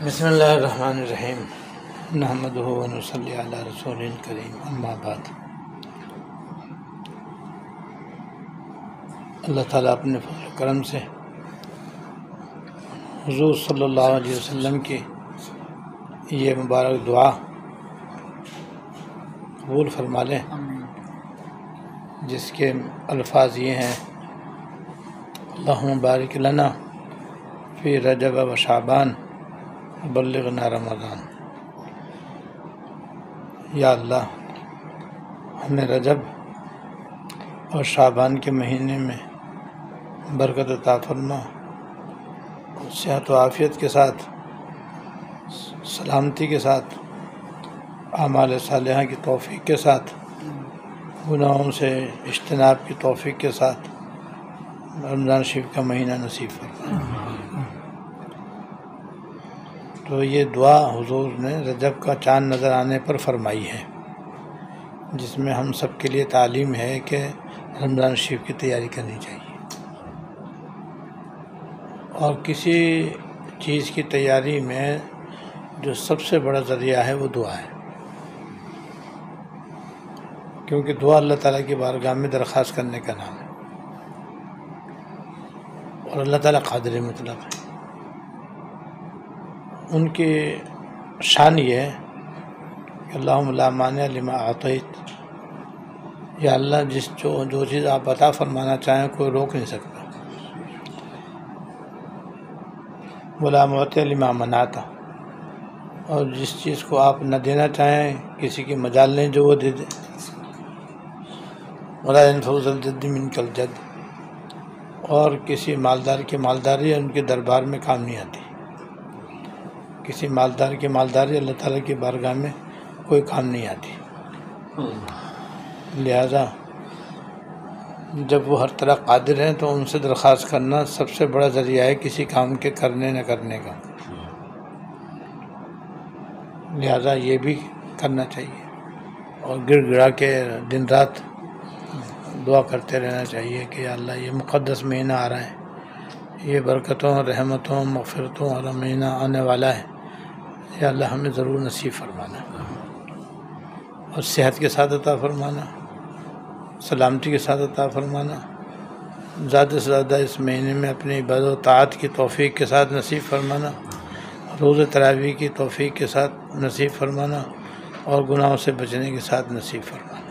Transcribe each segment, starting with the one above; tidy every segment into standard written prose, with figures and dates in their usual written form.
بسم اللہ الرحمن الرحیم نحمدہ و نصلی علی رسول کریم اما بعد۔ اللہ تعالیٰ اپنے فضل و کرم سے حضور صلی اللہ علیہ وسلم کی یہ مبارک دعا قبول فرما لیں، جس کے الفاظ یہ ہیں: اللہم بارک لنا فی رجب و شعبان بلغنا رمضان۔ یا اللہ، ہمیں رجب اور شعبان کے مہینے میں برکت عطا فرما، صحت و عافیت کے ساتھ، سلامتی کے ساتھ، اعمال صالحہ کی توفیق کے ساتھ، گناہوں سے اجتناب کی توفیق کے ساتھ رمضان شریف کا مہینہ نصیب فرما۔ تو یہ دعا حضور نے رجب کا چاند نظر آنے پر فرمائی ہے، جس میں ہم سب کے لیے تعلیم ہے کہ رمضان شریف کی تیاری کرنی چاہیے، اور کسی چیز کی تیاری میں جو سب سے بڑا ذریعہ ہے وہ دعا ہے، کیونکہ دعا اللہ تعالیٰ کی بارگاہ میں درخواست کرنے کا نام ہے، اور اللہ تعالیٰ قادر مطلق ہے۔ ان کی شان یہ ہے کہ اللہم لا مانع لما اعطیت، یا اللہ جو چیز آپ عطا فرمانا چاہیں کوئی روک نہیں سکتا، ولا معطی لما منعت، اور جس چیز کو آپ نہ دینا چاہیں کسی کی مجال نہیں جو وہ دے دے، ولا ينفع ذا الجد منک الجد، اور کسی مالدار کی مالداری ان کے دربار میں کام نہیں آتی، کسی مالدار کی مالداری اللہ تعالیٰ کی بارگاہ میں کوئی کام نہیں آتی۔ لہذا جب وہ ہر طرح قادر ہیں تو ان سے درخواست کرنا سب سے بڑا ذریعہ ہے کسی کام کے کرنے نہ کرنے کا، لہذا یہ بھی کرنا چاہیے، اور گڑ گڑا کے دن رات دعا کرتے رہنا چاہیے کہ یا اللہ یہ مقدس مہینہ آ رہا ہے، یہ برکتوں رحمتوں مغفرتوں والا مہینہ آنے والا ہے، یا اللہ ہمیں ضرور نصیب فرمانا، اور صحت کے ساتھ عطا فرمانا، سلامتی کے ساتھ عطا فرمانا، زیادہ سے زیادہ اس مہینے میں اپنی عبادت و طاعت کی توفیق کے ساتھ نصیب فرمانا، روز تراویح کی توفیق کے ساتھ نصیب فرمانا، اور گناہوں سے بچنے کے ساتھ نصیب فرمانا۔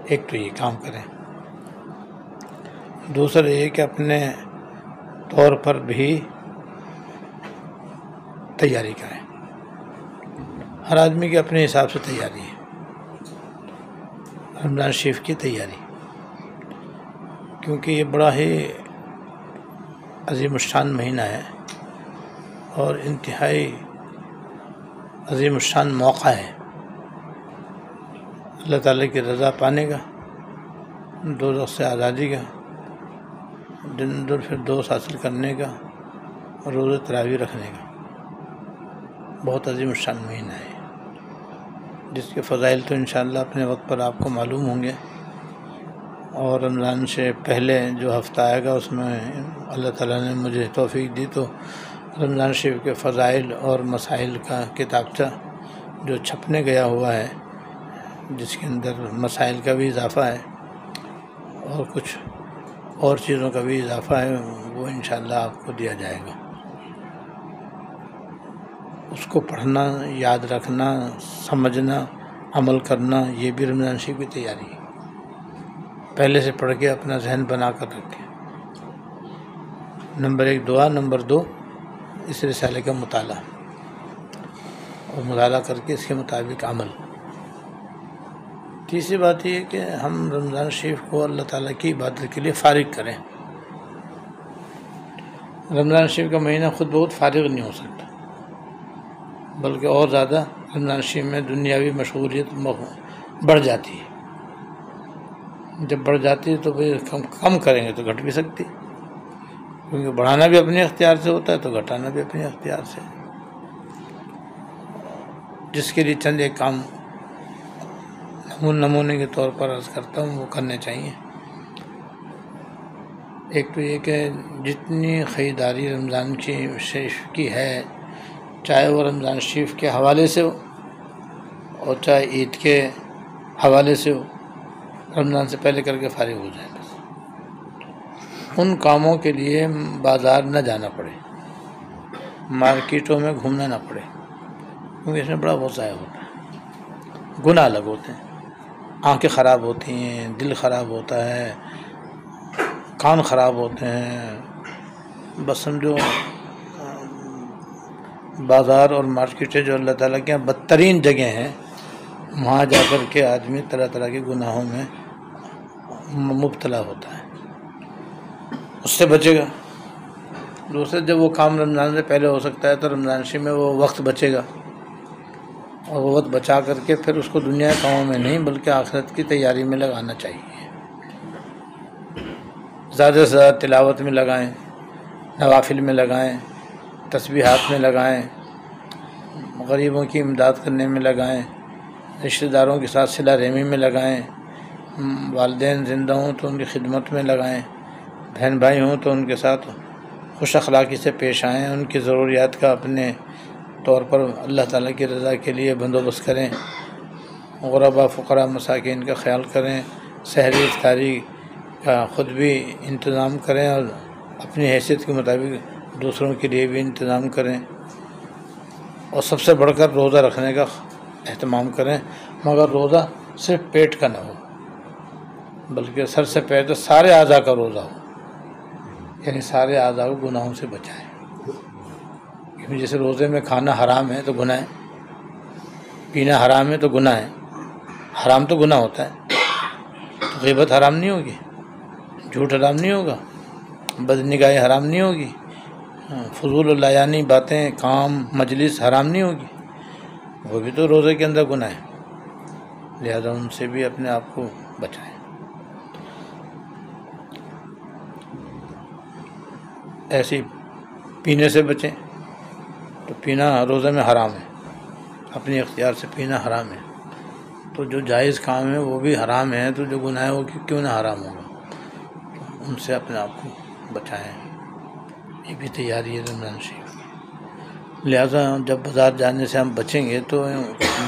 ایک تو یہ کام کریں، دوسرا یہ کہ اپنے طور پر بھی تیاری کریں، ہر آدمی کے اپنے حساب سے تیاری ہے، رمضان شریف کی تیاری، کیونکہ یہ بڑا ہی عظیم الشان مہینہ ہے اور انتہائی عظیم الشان موقع ہے اللہ تعالیٰ کی رضا پانے کا، دوزخ سے آزادی کا، جنت الفردوس حاصل کرنے کا، اور روز تراویح رکھنے کا۔ بہت عظیم الشان مہینہ ہے، جس کے فضائل تو انشاءاللہ اپنے وقت پر آپ کو معلوم ہوں گے، اور رمضان سے پہلے جو ہفتہ آئے گا اس میں اللہ تعالیٰ نے مجھے توفیق دی تو رمضان شریف کے فضائل اور مسائل کا کتابچہ جو چھپنے گیا ہوا ہے، جس کے اندر مسائل کا بھی اضافہ ہے اور کچھ اور چیزوں کا بھی اضافہ ہے، وہ انشاءاللہ آپ کو دیا جائے گا۔ اس کو پڑھنا، یاد رکھنا، سمجھنا، عمل کرنا، یہ بھی رمضان شریف کی تیاری ہے۔ پہلے سے پڑھ کے اپنا ذہن بنا کر رکھیں۔ نمبر 1 دعا، نمبر 2 اس رسالے کا مطالعہ، اور مطالعہ کر کے اس کے مطابق عمل۔ تیسری بات یہ ہے کہ ہم رمضان شریف کو اللہ تعالیٰ کی عبادت کے لیے فارغ کریں۔ رمضان شریف کا مہینہ خود بہت فارغ نہیں ہو سکتا، بلکہ اور زیادہ رمضان شریف میں دنیاوی مشغولیت بڑھ جاتی ہے۔ جب بڑھ جاتی ہے تو پھر کم کریں گے تو گھٹ بھی سکتی، کیونکہ بڑھانا بھی اپنے اختیار سے ہوتا ہے تو گھٹانا بھی اپنے اختیار سے، جس کے لیے چند ایک کام نمونے کے طور پر عرض کرتا ہوں وہ کرنے چاہیے۔ ایک تو یہ کہ جتنی خریداری رمضان شریف کی ہے، چاہے وہ رمضان شریف کے حوالے سے ہو اور چاہے عید کے حوالے سے ہو، رمضان سے پہلے کر کے فارغ ہو جائیں بس. ان کاموں کے لیے بازار نہ جانا پڑے، مارکیٹوں میں گھومنا نہ پڑے، کیونکہ اس میں بڑا بہت ضائع ہوتا ہے. گناہ الگ ہوتے ہیں، آنکھیں خراب ہوتی ہیں، دل خراب ہوتا ہے، کان خراب ہوتے ہیں. بس سمجھو بازار اور مارکیٹیں جو اللہ تعالیٰ کے یہاں بدترین جگہ ہیں، وہاں جا کر کے آدمی طرح طرح کے گناہوں میں مبتلا ہوتا ہے. اس سے بچے گا. دوسرے جب وہ کام رمضان سے پہلے ہو سکتا ہے تو رمضان شریف میں وہ وقت بچے گا، اور وہ وقت بچا کر کے پھر اس کو دنیا کے کاموں میں نہیں بلکہ آخرت کی تیاری میں لگانا چاہیے. زیادہ سے زیادہ تلاوت میں لگائیں، نوافل میں لگائیں، تسبیحات میں لگائیں، غریبوں کی امداد کرنے میں لگائیں، رشتہ داروں کے ساتھ صلہ رحمی میں لگائیں، والدین زندہ ہوں تو ان کی خدمت میں لگائیں، بہن بھائی ہوں تو ان کے ساتھ خوش اخلاقی سے پیش آئیں، ان کی ضروریات کا اپنے طور پر اللہ تعالیٰ کی رضا کے لیے بندوبست کریں، غربا فقراء مساکین کا خیال کریں، سحری افطاری کا خود بھی انتظام کریں اور اپنی حیثیت کے مطابق دوسروں کے لیے بھی انتظام کریں، اور سب سے بڑھ کر روزہ رکھنے کا اہتمام کریں. مگر روزہ صرف پیٹ کا نہ ہو بلکہ سر سے پیر تک سارے اعضاء کا روزہ ہو، یعنی سارے اعضاء کو گناہوں سے بچائیں. کیونکہ جیسے روزے میں کھانا حرام ہے تو گناہ ہے، پینا حرام ہے تو گناہ ہے. حرام تو گناہ ہوتا ہے، تو غیبت حرام نہیں ہوگی، جھوٹ حرام نہیں ہوگا، بدنگاہی حرام نہیں ہوگی، فضول و لایانی باتیں، کام، مجلس حرام نہیں ہوگی، وہ بھی تو روزے کے اندر گناہ ہے. لہذا ان سے بھی اپنے آپ کو بچائیں. ایسے پینے سے بچیں، تو پینا روزے میں حرام ہے، اپنی اختیار سے پینا حرام ہے. تو جو جائز کام ہے وہ بھی حرام ہے، تو جو گناہ ہے وہ کیوں نہ حرام ہوگا. ان سے اپنے آپ کو بچائیں، یہ بھی تیاری ہے رمضان شریف. لہذا جب بازار جانے سے ہم بچیں گے تو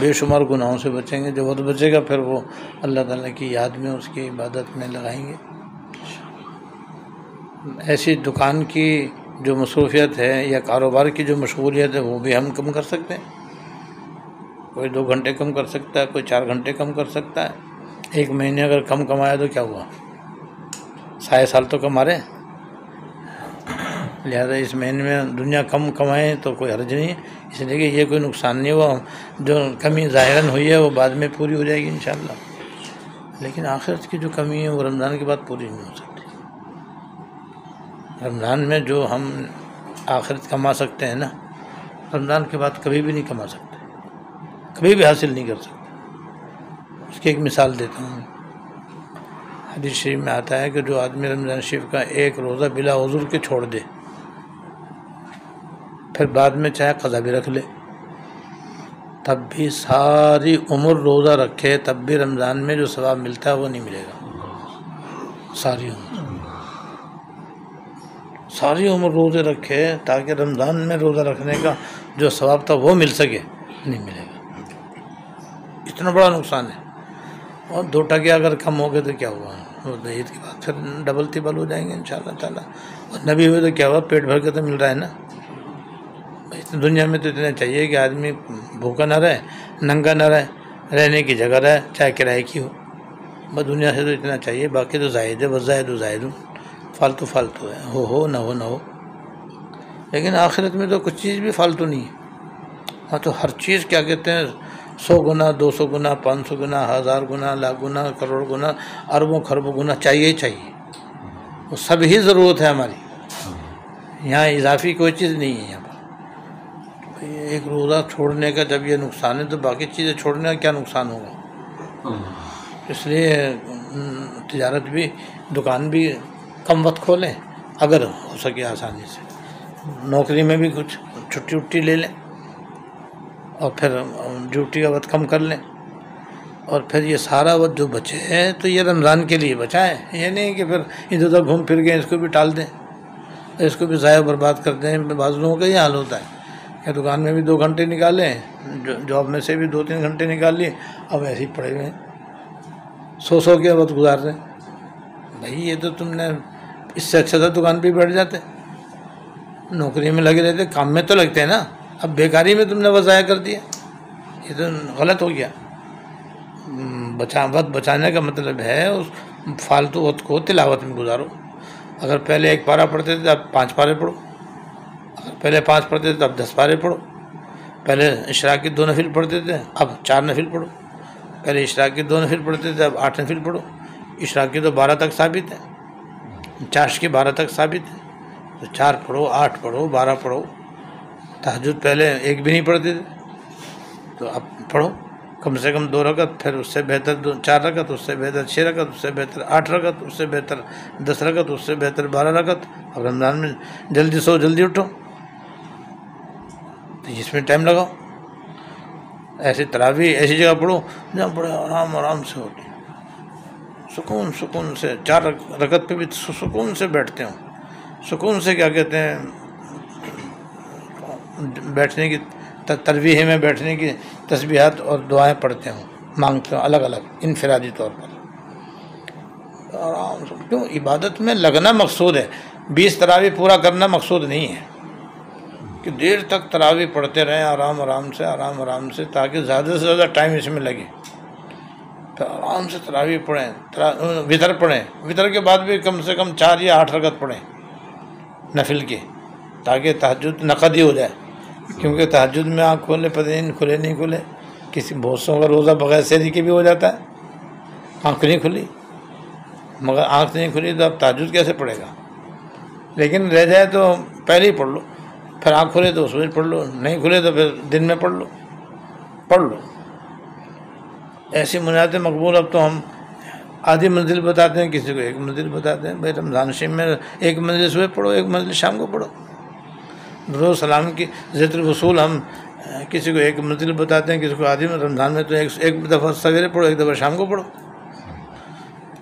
بے شمار گناہوں سے بچیں گے. جو وقت بچے گا پھر وہ اللہ تعالیٰ کی یاد میں، اس کی عبادت میں لگائیں گے. ایسی دکان کی جو مصروفیت ہے یا کاروبار کی جو مشغولیت ہے وہ بھی ہم کم کر سکتے ہیں. کوئی 2 گھنٹے کم کر سکتا ہے، کوئی 4 گھنٹے کم کر سکتا ہے. 1 مہینے اگر کم کمایا تو کیا ہوا، 100 سال تو کما رہے ہیں. لہذا اس مہینے میں دنیا کم کمائیں تو کوئی حرج نہیں ہے، اس لیے کہ یہ کوئی نقصان نہیں ہوا. جو کمی ظاہراً ہوئی ہے وہ بعد میں پوری ہو جائے گی انشاءاللہ، لیکن آخرت کی جو کمی ہے وہ رمضان کے بعد پوری نہیں ہو سکتی. رمضان میں جو ہم آخرت کما سکتے ہیں نا، رمضان کے بعد کبھی بھی نہیں کما سکتے، کبھی بھی حاصل نہیں کر سکتے. اس کی ایک مثال دیتا ہوں. حدیث شریف میں آتا ہے کہ جو آدمی رمضان شریف کا 1 روزہ بلا عذر کے چھوڑ دے، پھر بعد میں چاہے قضا بھی رکھ لے، تب بھی ساری عمر روزہ رکھے، تب بھی رمضان میں جو ثواب ملتا ہے وہ نہیں ملے گا. ساری عمر روزے رکھے تاکہ رمضان میں روزہ رکھنے کا جو ثواب تھا وہ مل سکے، نہیں ملے گا. اتنا بڑا نقصان ہے. اور 2 ٹکے اگر کم ہو گئے تو کیا ہوا، عید کے بعد پھر ڈبل تیبل ہو جائیں گے انشاءاللہ تعالیٰ. اور نبی ہوئے تو کیا ہوا، پیٹ بھر کے تو مل رہا ہے نا. دنیا میں تو اتنا چاہیے کہ آدمی بھوکا نہ رہے، ننگا نہ رہے، رہنے کی جگہ رہے، چاہے کرائے کی ہو. بس دنیا سے تو اتنا چاہیے، باقی تو زائد ہے. بس زائد فالتو ہے، ہو نہ ہو. لیکن آخرت میں تو کچھ چیز بھی فالتو نہیں ہے. ہاں تو ہر چیز کیا کہتے ہیں 100 گنا، 200 گنا، 500 گنا، 1000 گنا، لاکھ گنا، کروڑ گنا، اربوں خربوں گنا چاہیے ہی چاہیے. وہ سب ہی ضرورت ہے ہماری. یہاں اضافی کوئی چیز نہیں ہے. یہاں پر 1 روزہ چھوڑنے کا جب یہ نقصان ہے تو باقی چیزیں چھوڑنے کا کیا نقصان ہوگا. اس لیے تجارت بھی، دکان بھی کم وقت کھولیں اگر ہو سکے آسانی سے. نوکری میں بھی کچھ چھٹی لے لیں اور پھر ڈیوٹی کا وقت کم کر لیں. اور پھر یہ سارا وقت جو بچے ہے تو یہ رمضان کے لیے بچا ہے، یہ نہیں کہ پھر ادھر ادھر گھوم پھر کے اس کو بھی ٹال دیں، اس کو بھی ضائع برباد کر دیں۔ بعض لوگوں کا یہ حال ہوتا ہے کہ دکان میں بھی 2 گھنٹے نکالیں، جاب میں سے بھی 2-3 گھنٹے نکال لیے، اب ایسے ہی پڑے ہوئے ہیں، سو کے وقت گزار رہے ہیں۔ بھائی یہ تو تم نے اس سے اچھا تھا دکان پہ بیٹھ جاتے، نوکری میں لگے رہتے، کام میں تو لگتے ہیں نا، اب بیکاری میں تم نے وقت ضائع کر دیا، یہ تو غلط ہو گیا۔ وقت بچانے کا مطلب ہے اس فالتو وقت کو تلاوت میں گزارو۔ اگر پہلے 1 پارہ پڑھتے تھے اب 5 پارے پڑھو، اگر پہلے 5 پڑھتے تھے اب 10 پارے پڑھو، پہلے اشراق کی 2 نفل پڑھتے تھے اب 4 نفل پڑھو، پہلے اشراق کی 2 نفل پڑھتے تھے اب 8 نفل پڑھو۔ اشراق کی تو 12 تک ثابت ہے، چاشت کی 12 تک ثابت ہے، تو 4 پڑھو، 8 پڑھو، 12 پڑھو۔ تہجد پہلے 1 بھی نہیں پڑھتے تھے تو اب پڑھو کم سے کم 2 رکعت، پھر اس سے بہتر 4 رکعت، اس سے بہتر 6 رکعت، اس سے بہتر 8 رکعت، اس سے بہتر 10 رکعت، اس سے بہتر 12 رکعت۔ اب رمضان میں جلدی سو جلدی اٹھو، تو اس میں ٹائم لگاؤ۔ ایسے تراویح ایسی جگہ پڑھو جہاں بڑے آرام سے ہوتی، سکون سے 4 رکعت پہ بھی سکون سے بیٹھتے ہوں، سکون سے کیا کہتے ہیں بیٹھنے کی ترویح میں بیٹھنے کی تسبیحات اور دعائیں پڑھتے ہوں، مانگتے ہوں الگ الگ انفرادی طور پر آرام سے۔ کیوں؟ عبادت میں لگنا مقصود ہے، 20 تراویح پورا کرنا مقصود نہیں ہے کہ دیر تک تراویح پڑھتے رہیں آرام آرام سے تاکہ زیادہ سے زیادہ ٹائم اس میں لگے۔ تو آرام سے تراویح پڑھیں، وطر پڑھیں، وطر کے بعد بھی کم سے کم 4 یا 8 رکعت پڑھیں نفل کی، تاکہ تہجد نقد ہی ہو جائے۔ کیونکہ تہجد میں آنکھ کھولے پتہ نہیں کھلے، کسی بہت سو کا روزہ بغیر سحری کے بھی ہو جاتا ہے، آنکھ نہیں کھلی، مگر آنکھ نہیں کھلی تو اب تہجد کیسے پڑھے گا؟ لیکن رہ جائے تو پہلے ہی پڑھ لو، پھر آنکھ کھلے تو اس میں پڑھ لو، نہیں کھلے تو پھر دن میں پڑھ لو۔ ایسی مناجات مقبول اب تو ہم آدھی منزل بتاتے ہیں، کسی کو 1 منزل بتاتے ہیں۔ بھائی رمضان شریف میں 1 منزل صبح پڑھو، 1 منزل شام کو پڑھو۔ روز سلام کی ذکر وصول ہم کسی کو 1 منزل بتاتے ہیں، کسی کو آدھی، رمضان میں تو ایک دفعہ سویرے پڑھو، 1 دفعہ شام کو پڑھو۔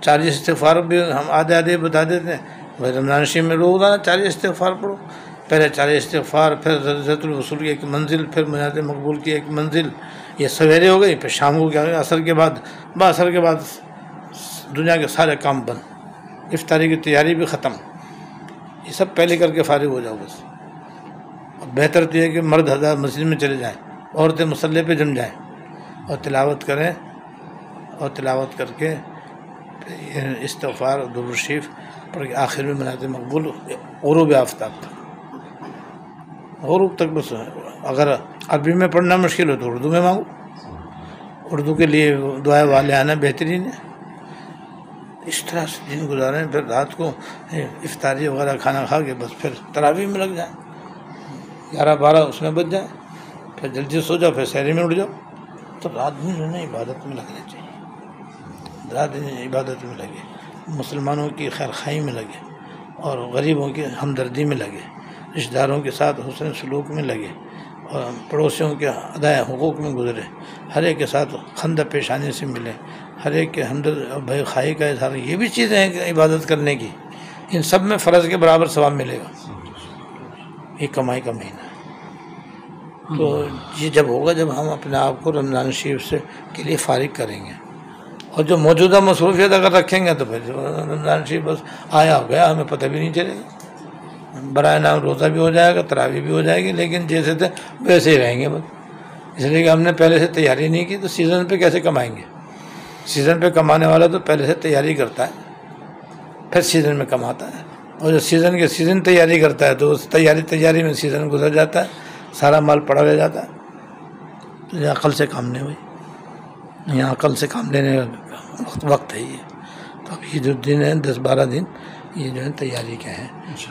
40 استغفار بھی ہم آدھے بتا دیتے ہیں۔ بھائی رمضان شریف میں روزانہ 40 استغفار پڑھو، پہلے 40 استغفار، پھر ذکر الوصول کی 1 منزل، پھر مناجات مقبول کی 1 منزل، یہ سویرے ہو گئی۔ پھر شام کو کیا ہوگا؟ عصر کے بعد دنیا کے سارے کام بند، افطاری کی تیاری بھی ختم، یہ سب پہلے کر کے فارغ ہو جاؤ بس۔ بہتر تو یہ کہ مرد حضرات مسجد میں چلے جائیں، عورتیں مصلی پہ جم جائیں اور تلاوت کریں، اور تلاوت کر کے استغفار اور درود شریف پڑھ کے آخر میں مناجات مقبول غروب آفتاب تک، غروب تک بس۔ اگر عربی میں پڑھنا مشکل ہو تو اردو میں مانگو، اردو کے لیے دعائیں والے آنا بہترین ہے۔ اس طرح سے دن گزاریں، پھر رات کو افطاری وغیرہ کھانا کھا کے بس پھر تراویح میں لگ جائیں، 11-12 اس میں بچ جائیں، پھر جلدی سو جاؤ، پھر سحری میں اٹھ جاؤ۔ تو رات دن جو ہے نا عبادت میں لگنا چاہیے، رات دن عبادت میں لگے، مسلمانوں کی خیر خواہی میں لگے، اور غریبوں کی ہمدردی میں لگے، رشتہ داروں کے ساتھ حسن سلوک میں لگے، اور پڑوسیوں کے ادائے حقوق میں گزرے، ہر ایک کے ساتھ خندہ پیشانی سے ملے، ہر ایک کے ہمدرد بھائی خواہی کا اظہار۔ یہ بھی چیزیں ہیں کہ عبادت کرنے کی، ان سب میں فرض کے برابر ثواب ملے گا۔ یہ کمائی کا مہینہ ہے، تو یہ جب ہوگا جب ہم اپنے آپ کو رمضان شریف سے کے لیے فارغ کریں گے، اور جو موجودہ مصروفیت اگر رکھیں گے تو پھر رمضان شریف بس آیا ہو گیا، ہمیں پتہ بھی نہیں چلے گا۔ برائے نام روزہ بھی ہو جائے گا، تراویح بھی ہو جائے گی، لیکن جیسے تھے ویسے ہی رہیں گے بس، اس لیے کہ ہم نے پہلے سے تیاری نہیں کی۔ تو سیزن پہ کیسے کمائیں گے؟ سیزن پہ کمانے والا تو پہلے سے تیاری کرتا ہے، پھر سیزن میں کماتا ہے، اور جو سیزن تیاری کرتا ہے تو اس تیاری میں سیزن گزر جاتا ہے، سارا مال پڑا رہ جاتا ہے۔ تو یہ عقل سے کام نہیں ہوئی، یہاں عقل سے کام لینے کا وقت ہے یہ۔ تو اب یہ جو دن ہے 10-12 دن یہ جو ہے تیاری کے ہیں،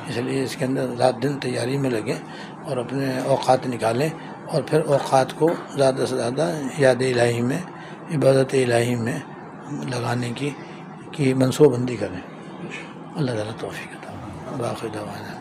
اس لیے اس کے اندر رات دن تیاری میں لگیں اور اپنے اوقات نکالیں، اور پھر اوقات کو زیادہ سے زیادہ یاد الہی میں، عبادت الہی میں لگانے کی منصوبہ بندی کریں۔ اللہ تعالیٰ توفیق عطا فرمائے۔ باقی دعوانا